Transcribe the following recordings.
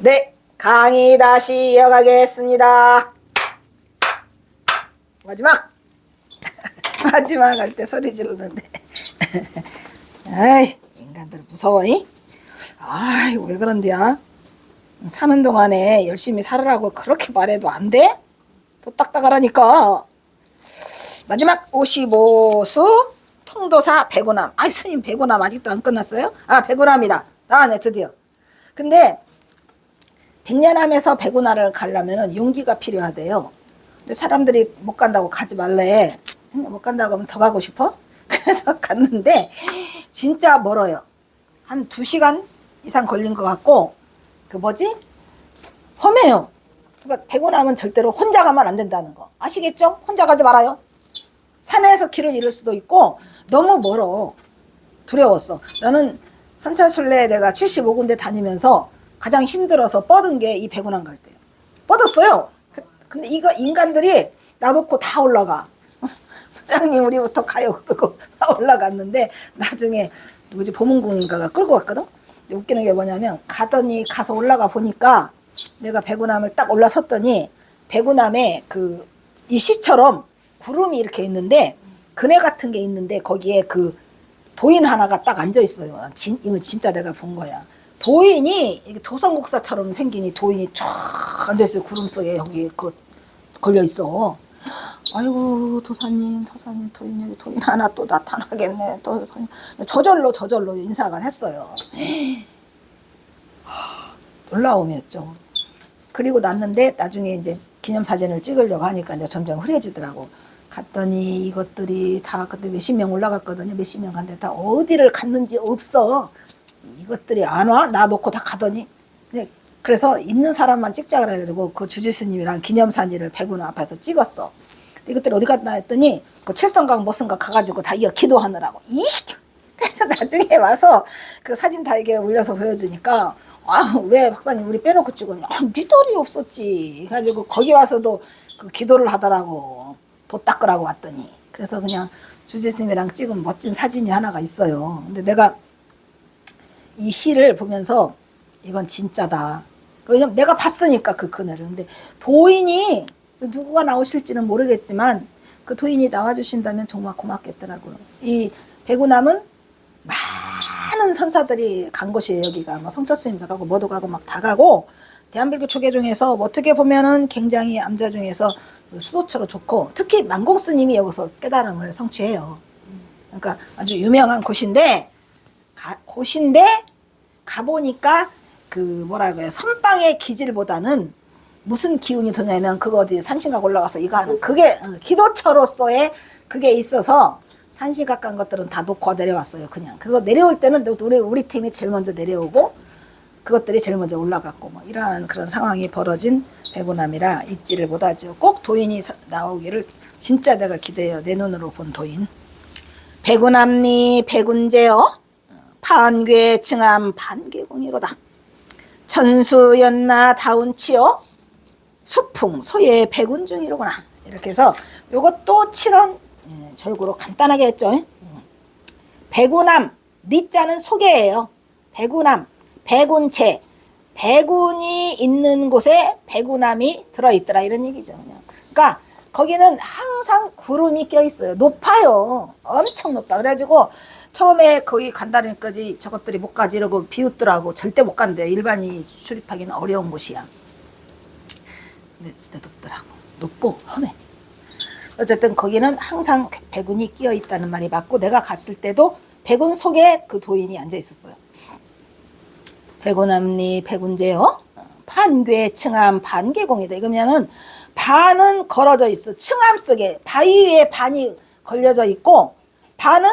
네, 강의 다시 이어가겠습니다. 마지막! 마지막 할 때 소리 지르는데. 아이, 인간들 무서워, 이? 아이, 왜 그런데야? 사는 동안에 열심히 살으라고 그렇게 말해도 안 돼? 도 딱딱하라니까. 마지막 55수 통도사 백오남. 아이, 스님 백오남 아직도 안 끝났어요? 아, 백오남이다. 나왔네, 드디어. 근데 백년암에서 백운하를 가려면 용기가 필요하대요. 근데 사람들이 못 간다고 가지 말래. 못 간다고 하면 더 가고 싶어? 그래서 갔는데 진짜 멀어요. 한 2시간 이상 걸린 것 같고, 그 뭐지? 험해요. 그러니까 백운하면 절대로 혼자 가면 안 된다는 거 아시겠죠? 혼자 가지 말아요. 산에서 길을 잃을 수도 있고 너무 멀어. 두려웠어. 나는 선천순례에 내가 75군데 다니면서 가장 힘들어서 뻗은 게 이 백운암 갈 때예요. 뻗었어요. 근데 이거 인간들이 나놓고 다 올라가. 소장님 우리부터 가요 그러고 다 올라갔는데 나중에 누구지 보문공인가가 끌고 갔거든. 근데 웃기는 게 뭐냐면 가더니 가서 올라가 보니까 내가 백운암을 딱 올라섰더니 백운암에 그 이 시처럼 구름이 이렇게 있는데 그네 같은 게 있는데 거기에 그 도인 하나가 딱 앉아 있어요. 이거 진짜 내가 본 거야. 도인이 도성국사처럼 생긴 이 도인이 쫙 앉아 있어요. 구름 속에 여기 그 걸려 있어. 아이고 도사님 도인 여기 도인 하나 또 나타나겠네. 또 저절로 인사가 했어요. 놀라움이었죠. 그리고 났는데 나중에 이제 기념사진을 찍으려고 하니까 이제 점점 흐려지더라고. 갔더니 이것들이 다 그때 몇십 명 올라갔거든요. 몇십 명 갔는데 다 어디를 갔는지 없어. 이것들이 안 와? 나 놓고 다 가더니. 그래서 있는 사람만 찍자 그래가지고 그 주지스님이랑 기념사진을 백운암 앞에서 찍었어. 이것들이 어디 갔나 했더니 그 칠성강 무슨가 가가지고 다 이어 기도하느라고. 그래서 나중에 와서 그 사진 다 이게 올려서 보여주니까 아, 왜 박사님 우리 빼놓고 찍었냐? 아, 미달이 없었지. 그래가지고 거기 와서도 그 기도를 하더라고. 도 닦으라고 왔더니. 그래서 그냥 주지스님이랑 찍은 멋진 사진이 하나가 있어요. 근데 내가 이 시를 보면서 이건 진짜다. 왜냐면 내가 봤으니까 그 그늘을. 근데 도인이 누구가 나오실지는 모르겠지만 그 도인이 나와주신다면 정말 고맙겠더라고요. 이 백운암은 많은 선사들이 간 곳이에요. 여기가 뭐 성철스님도 가고 뭐도 가고 막 다 가고 대한불교 초계 중에서 뭐 어떻게 보면은 굉장히 암자 중에서 수도처로 좋고 특히 만공스님이 여기서 깨달음을 성취해요. 그러니까 아주 유명한 곳인데 가보니까 그 뭐라고요 선방의 기질보다는 무슨 기운이 드냐면 그거 어디 산신각 올라가서 이거 하는 그게 기도처로서의 그게 있어서 산신각 간 것들은 다 놓고 내려왔어요. 그냥 그래서 내려올 때는 우리 팀이 제일 먼저 내려오고 그것들이 제일 먼저 올라갔고 뭐 이러한 그런 상황이 벌어진 백운암이라 잊지를 못하죠. 꼭 도인이 나오기를 진짜 내가 기대해요. 내 눈으로 본 도인. 백운암리 백운제여 판괴 층암 반개공이로다. 천수연나 다운치여 수풍 소예 백운중이로구나. 이렇게 해서 요것도 7원 절구로 간단하게 했죠. 백운암 리자는 소개예요. 백운암 백운체 백운이 있는 곳에 백운암이 들어있더라 이런 얘기죠. 그러니까 거기는 항상 구름이 껴있어요. 높아요. 엄청 높아. 그래가지고 처음에 거기 간다니까 저것들이 못 가지 이러고 비웃더라고. 절대 못 간대. 일반이 출입하기는 어려운 곳이야. 근데 진짜 높더라고. 높고 험해. 어쨌든 거기는 항상 백운이 끼어 있다는 말이 맞고 내가 갔을 때도 백운 속에 그 도인이 앉아 있었어요. 백운암리 백운제여 판괴 층암 반개공이다. 이거면은 반은 걸어져 있어. 층암 속에 바위 위에 반이 걸려져 있고 반은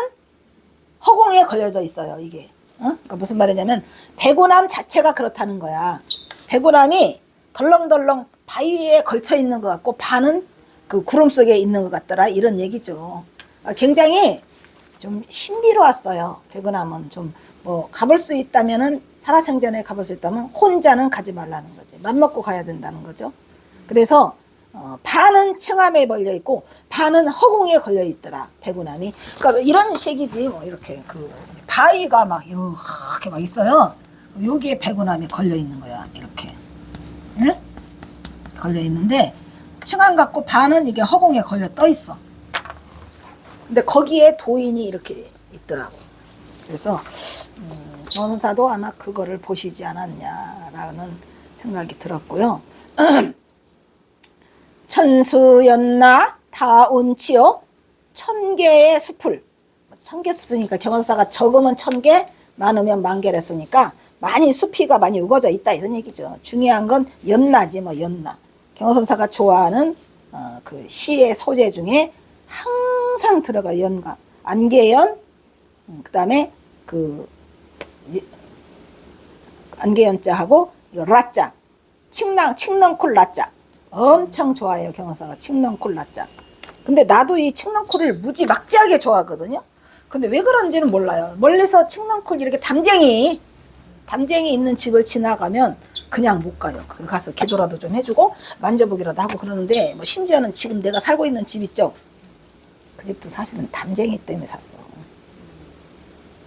허공에 걸려져 있어요. 이게 그러니까 무슨 말이냐면 백운암 자체가 그렇다는 거야. 백운암이 덜렁덜렁 바위 위에 걸쳐 있는 것 같고 반은 그 구름 속에 있는 것 같더라 이런 얘기죠. 굉장히 좀 신비로웠어요. 백운암은 좀 뭐 가볼 수 있다면은 살아생전에 가볼 수 있다면 혼자는 가지 말라는 거지. 맘먹고 가야 된다는 거죠. 그래서 반은 층암에 걸려 있고 반은 허공에 걸려 있더라 백운암이. 그러니까 이런 식이지 뭐 이렇게 그 바위가 막 이렇게 막 있어요. 여기에 백운함이 걸려 있는 거야. 이렇게. 응? 걸려 있는데 층안 같고 반은 이게 허공에 걸려 떠 있어. 근데 거기에 도인이 이렇게 있더라고. 그래서 경선사도 아마 그거를 보시지 않았냐라는 생각이 들었고요. 천수연나 다운치요. 1000개의 숲을. 1000개 숲이니까 경선사가 적으면 1000개, 많으면 10,000개를 했으니까 많이 숲이가 많이 우거져 있다 이런 얘기죠. 중요한 건 연나지 뭐 연나. 경선사가 좋아하는 그 시의 소재 중에 항상 들어가 연가. 안개연, 그 다음에 그 안개연자하고 라자, 칡넝쿨 라자 엄청 좋아해요. 경선사가 칡넝쿨 라자. 근데 나도 이 칡넝쿨을 무지 막지하게 좋아하거든요. 근데 왜 그런지는 몰라요. 멀리서 칡넝쿨 이렇게 담쟁이 있는 집을 지나가면 그냥 못 가요. 가서 기도라도 좀 해주고 만져보기라도 하고 그러는데 뭐 심지어는 지금 내가 살고 있는 집 있죠. 그 집도 사실은 담쟁이 때문에 샀어.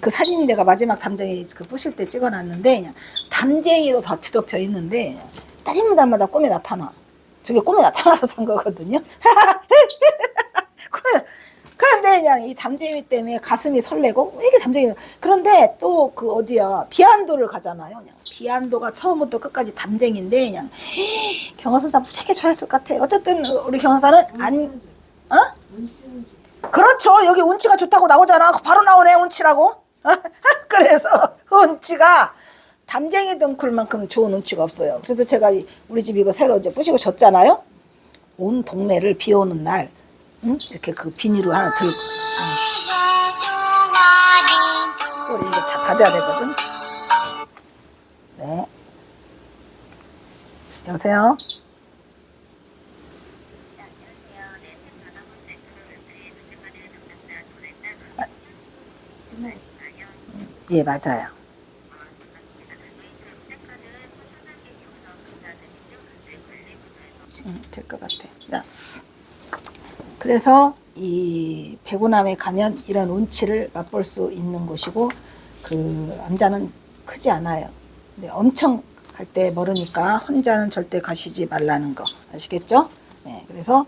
그 사진 내가 마지막 담쟁이 그 부실 때 찍어놨는데 그냥 담쟁이로 다 뒤덮여 있는데 딸마다 꿈에 나타나. 저게 꿈에 나타나서 산 거거든요. 그런데 그냥 이 담쟁이 때문에 가슴이 설레고 왜 이게 담쟁이. 그런데 또 그 어디야 비안도를 가잖아요. 그냥 비안도가 처음부터 끝까지 담쟁인데 그냥 경선사 무지하게 좋아했을 것 같아. 어쨌든 우리 경선사는 그렇죠. 여기 운치가 좋다고 나오잖아. 바로 나오네 운치라고. 그래서 운치가 담쟁이 덩쿨만큼 좋은 운치가 없어요. 그래서 제가 우리 집 이거 새로 이제 부시고 졌잖아요. 온 동네를 비 오는 날 이렇게 그 비닐을 하나 들고 또 이거 차 받아야 되거든. 네. 여보세요? 예, 맞아요. 될 것 같아. 자, 그래서 이 백운함에 가면 이런 운치를 맛볼 수 있는 곳이고 그 암자는 크지 않아요. 근데 엄청 갈 때 멀으니까 혼자는 절대 가시지 말라는 거 아시겠죠? 네, 그래서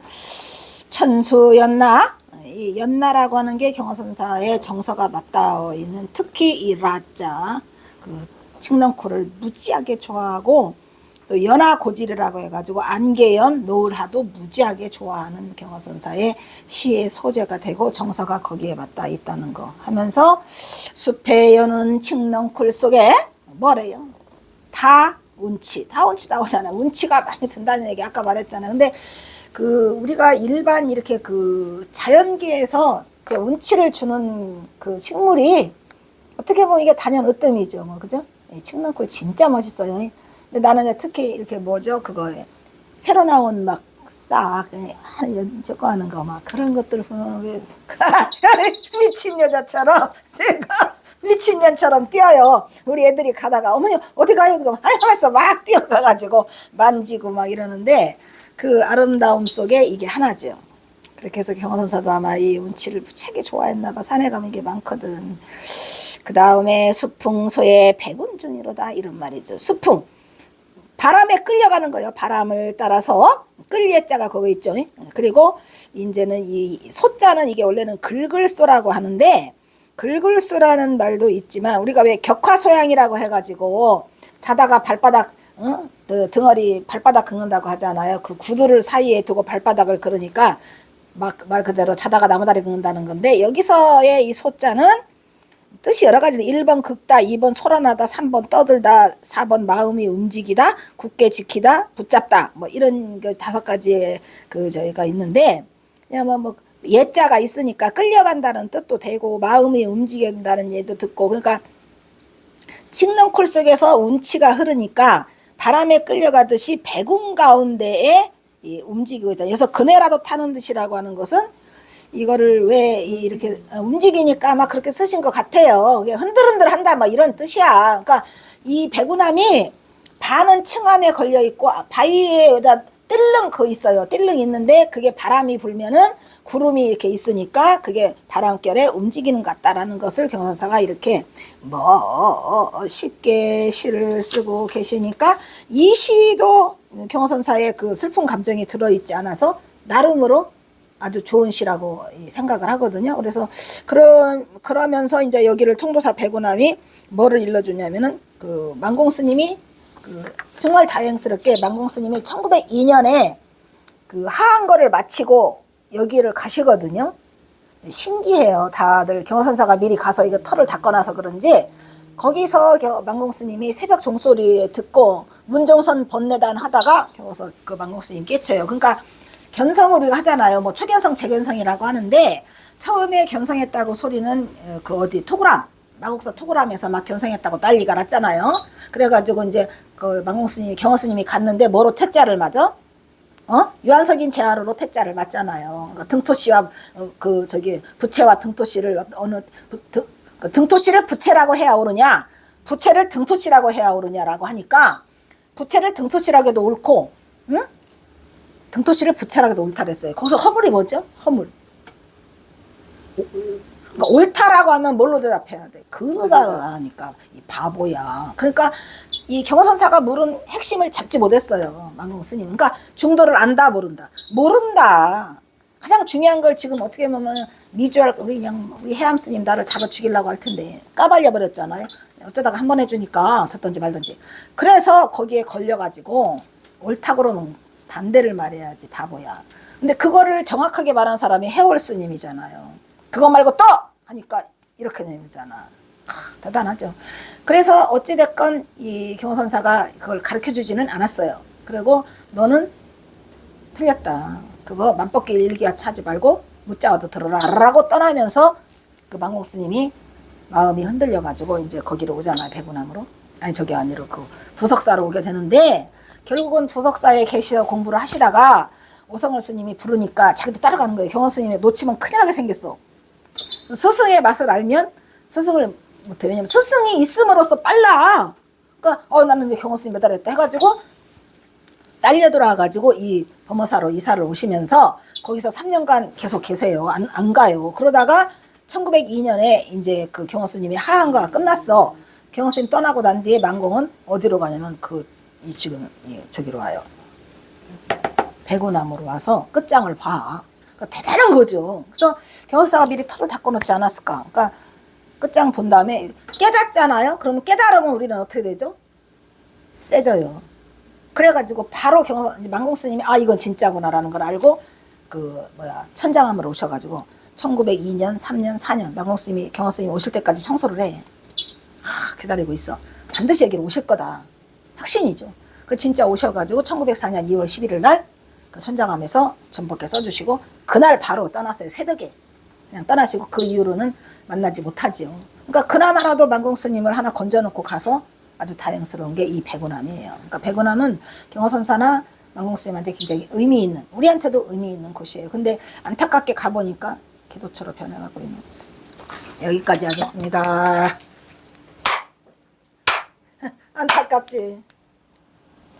천수연나, 이 연나라고 하는 게 경어선사의 정서가 맞닿아 있는 특히 이 라자 그 칡넝쿨을 무지하게 좋아하고 또 연화고지르라고 해가지고 안개연, 노을하도 무지하게 좋아하는 경어선사의 시의 소재가 되고 정서가 거기에 맞닿아 있다는 거 하면서 숲에 여는 칡넝쿨 속에 뭐래요? 다 운치 나오잖아. 운치가 많이 든다는 얘기 아까 말했잖아. 근데 그 우리가 일반 이렇게 그 자연계에서 그 운치를 주는 그 식물이 어떻게 보면 이게 단연 으뜸이죠. 뭐 그죠? 칡넝쿨 진짜 멋있어요. 근데 나는 특히 이렇게 뭐죠? 그거에 새로 나온 막 싹 저거 하는 거 막 그런 것들 보면 왜 미친 여자처럼 제가 미친 년처럼 뛰어요. 우리 애들이 가다가 어머니 어디 가요? 그러면 하면서 막 뛰어가가지고 만지고 막 이러는데 그 아름다움 속에 이게 하나죠. 그렇게 해서 경어선사도 아마 이 운치를 무지하게 좋아했나봐. 산에 가면 이게 많거든. 그 다음에 수풍소의 백운중이로다 이런 말이죠. 수풍 바람에 끌려가는 거예요. 바람을 따라서 끌예자가 거기 있죠. 그리고 이제는 이 소자는 이게 원래는 긁을소라고 하는데 긁을소라는 말도 있지만 우리가 왜 격화소양이라고 해가지고 자다가 발바닥 그 등허리 발바닥 긁는다고 하잖아요. 그 구두를 사이에 두고 발바닥을 그러니까 막 말 그대로 자다가 나무다리 긁는다는 건데 여기서의 이 소자는 뜻이 여러 가지 1번 긁다, 2번 소란하다, 3번 떠들다, 4번 마음이 움직이다, 굳게 지키다, 붙잡다 뭐 이런 그 5가지의 그 저희가 있는데 그냥 뭐 예자가 있으니까 끌려간다는 뜻도 되고 마음이 움직인다는 얘도 듣고 그러니까 칡넝쿨 속에서 운치가 흐르니까 바람에 끌려가듯이 백운 가운데에 움직이고 있다. 그래서 그네라도 타는 듯이라고 하는 것은 이거를 왜 이렇게 움직이니까 아마 그렇게 쓰신 것 같아요. 흔들흔들 한다 뭐 이런 뜻이야. 그러니까 이 백운함이 반은 층암에 걸려 있고 바위에다 띨릉 거 있어요. 띨릉 있는데 그게 바람이 불면은 구름이 이렇게 있으니까 그게 바람결에 움직이는 것 같다라는 것을 경선사가 이렇게 쉽게 시를 쓰고 계시니까 이 시도 경선사의 그 슬픈 감정이 들어있지 않아서 나름으로 아주 좋은 시라고 생각을 하거든요. 그래서 그러면서 이제 여기를 통도사 백운함이 뭐를 일러주냐면은 그 만공스님이 정말 다행스럽게 만공스님이 1902년에 그 하한거를 마치고 여기를 가시거든요. 신기해요. 다들 경선사가 미리 가서 이거 털을 닦아놔서 그런지 거기서 만공스님이 새벽 종소리 듣고 문정선 번뇌단 하다가 겨워서 그 만공스님 깨쳐요. 그러니까 견성을 우리가 하잖아요. 뭐 초견성, 재견성이라고 하는데 처음에 견성했다고 소리는 그 어디 토구람, 마곡사 토구람에서 막 견성했다고 난리가 났잖아요. 그래가지고 이제 그 만공스님이 경허스님이 갔는데 뭐로 퇴짜를 맞아? 유한석인 제하로로 퇴짜를 맞잖아요. 그러니까 등토씨와 그 저기 부채와 등토씨를 그 등토씨를 부채라고 해야 오르냐, 부채를 등토씨라고 해야 오르냐라고 하니까 부채를 등토씨라고 해도 옳고, 응? 등토씨를 부채라고 해도 옳다 그랬어요. 거기서 허물이 뭐죠? 허물. 그러니까 옳다라고 하면 뭘로 대답해야 돼? 그거가 하니까 이 바보야. 그러니까 이 경허선사가 물은 핵심을 잡지 못했어요. 만공스님. 그러니까 중도를 안다 모른다. 모른다. 가장 중요한 걸 지금 어떻게 보면 미주알 우리 해암스님 나를 잡아 죽이려고 할 텐데 까발려 버렸잖아요. 어쩌다가 한 번 해주니까 듣던지 말던지. 그래서 거기에 걸려가지고 옳다고는 반대를 말해야지 바보야. 근데 그거를 정확하게 말한 사람이 해월스님이잖아요. 그거 말고 또 하니까 이렇게 내밀잖아. 대단하죠. 그래서 어찌됐건 이 경호선사가 그걸 가르쳐주지는 않았어요. 그리고 너는 틀렸다. 그거 맘벗기 일기야 차지 말고 묻자와도 들어라 라고 떠나면서 그 만공스님이 마음이 흔들려가지고 이제 거기로 오잖아요. 백운함으로. 아니 저기 아니라 그 부석사로 오게 되는데 결국은 부석사에 계셔 공부를 하시다가 오성월 스님이 부르니까 자기도 따라가는 거예요. 경원 스님이 놓치면 큰일 나게 생겼어. 스승의 맛을 알면 스승을 못해. 왜냐면 스승이 있음으로써 빨라. 그러니까 나는 이제 경원 스님 매달렸다 해가지고 딸려들어와가지고 이 범어사로 이사를 오시면서 거기서 3년간 계속 계세요. 안 가요. 그러다가 1902년에 이제 그 경원 스님이 하한가가 끝났어. 경원 스님 떠나고 난 뒤에 만공은 어디로 가냐면 지금 저기로 와요. 백운함으로 와서 끝장을 봐. 그러니까 대단한 거죠. 그래서 경호사가 미리 털을 닦아놓지 않았을까. 그러니까 끝장 본 다음에 깨닫잖아요. 그러면 깨달으면 우리는 어떻게 되죠? 세져요. 그래가지고 바로 만공스님이 이건 진짜구나라는 걸 알고 천장함으로 오셔가지고 1902년, 3년, 4년 만공스님이 경호스님이 오실 때까지 청소를 해. 기다리고 있어. 반드시 여기로 오실 거다. 확신이죠. 진짜 오셔가지고 1904년 2월 11일 날 천장함에서 전복해 써주시고 그날 바로 떠났어요. 새벽에 그냥 떠나시고 그 이후로는 만나지 못하죠. 그러니까 그나마라도 만공스님을 하나 건져놓고 가서 아주 다행스러운 게 이 백운함이에요. 그러니까 백운함은 경허선사나 만공스님한테 굉장히 의미 있는, 우리한테도 의미 있는 곳이에요. 근데 안타깝게 가보니까 기도처로 변해가고 있는 것. 여기까지 하겠습니다. 안타깝지.